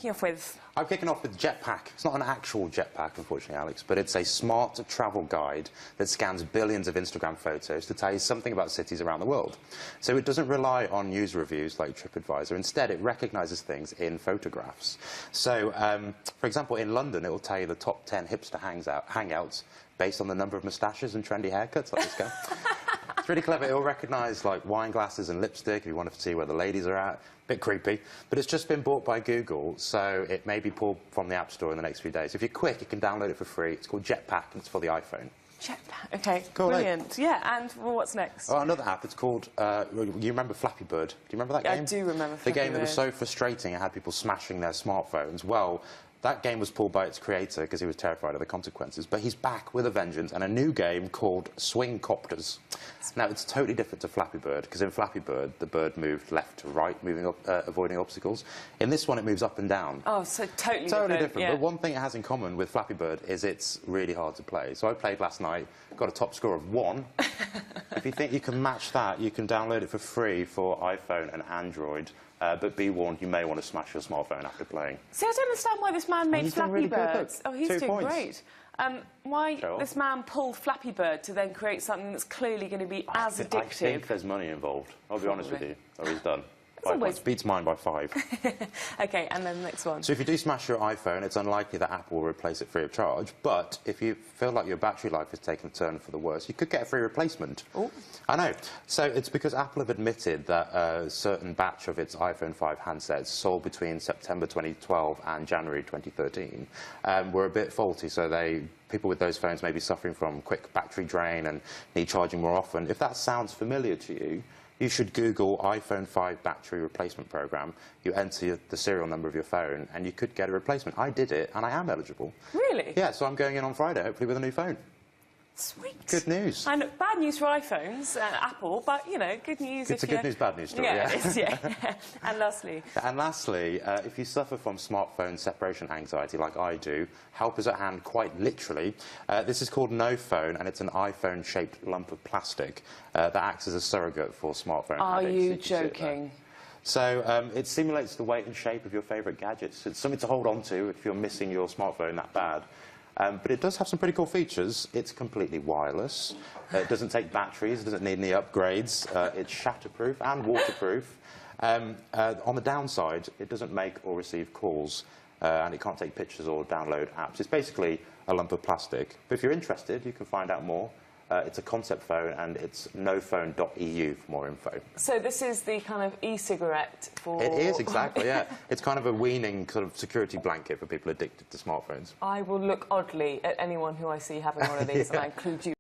I'm kicking off with Jetpac. It's not an actual jetpack, unfortunately, Alex, but it's a smart travel guide that scans billions of Instagram photos to tell you something about cities around the world. So it doesn't rely on news reviews like TripAdvisor. Instead, it recognises things in photographs. So, for example, in London, it will tell you the top 10 hipster hangouts based on the number of moustaches and trendy haircuts, like this guy. It's really clever. It will recognise like wine glasses and lipstick if you want to see where the ladies are at. Bit creepy, but it's just been bought by Google, so it may be pulled from the App Store in the next few days. If you're quick, you can download it for free. It's called Jetpac, and it's for the iPhone. Jetpac, okay, cool, brilliant. Yeah, and well, what's next? Oh, another app. It's called. You remember Flappy Bird? Do you remember that game? I do remember Flappy Bird. The game that was so frustrating, it had people smashing their smartphones. Well, that game was pulled by its creator because he was terrified of the consequences. But he's back with a vengeance and a new game called Swing Coptors. Now, it's totally different to Flappy Bird because in Flappy Bird, the bird moved left to right, avoiding obstacles. In this one, it moves up and down. Oh, so totally different. Yeah. But one thing it has in common with Flappy Bird is it's really hard to play. So I played last night, got a top score of 1. If you think you can match that, you can download it for free for iPhone and Android. But be warned, you may want to smash your smartphone after playing. See, I don't understand why this man made Flappy Bird. Oh, he's doing great. Why Sure. this man pulled Flappy Bird to then create something that's clearly going to be as addictive? I think there's money involved. I'll be honest with you. Oh, he's done. 5 points. Beats mine by 5. OK, and then the next one. So if you do smash your iPhone, it's unlikely that Apple will replace it free of charge. But if you feel like your battery life is taking a turn for the worse, you could get a free replacement. Ooh. I know. So it's because Apple have admitted that a certain batch of its iPhone 5 handsets sold between September 2012 and January 2013 were a bit faulty. So people with those phones may be suffering from quick battery drain and need charging more often. If that sounds familiar to you, you should Google iPhone 5 battery replacement program. You enter the serial number of your phone, and you could get a replacement. I did it, and I am eligible. Really? Yeah, so I'm going in on Friday, hopefully with a new phone. Sweet. Good news. And bad news for iPhones, Apple, but, you know, good news It's a good news, bad news story, yeah. Yeah. And lastly? And lastly, if you suffer from smartphone separation anxiety like I do, help is at hand quite literally. This is called NoPhone, and it's an iPhone-shaped lump of plastic that acts as a surrogate for smartphone Are addicts. you joking? So it simulates the weight and shape of your favourite gadgets. It's something to hold on to if you're missing your smartphone that bad. But it does have some pretty cool features. It's completely wireless. It doesn't take batteries. It doesn't need any upgrades. It's shatterproof and waterproof. On the downside, it doesn't make or receive calls, and it can't take pictures or download apps. It's basically a lump of plastic. But if you're interested, you can find out more. It's a concept phone, and it's nophone.eu for more info. So this is the kind of e-cigarette for... It is, exactly, yeah. It's kind of a weaning sort of security blanket for people addicted to smartphones. I will look oddly at anyone who I see having one of these, yeah. And I include you.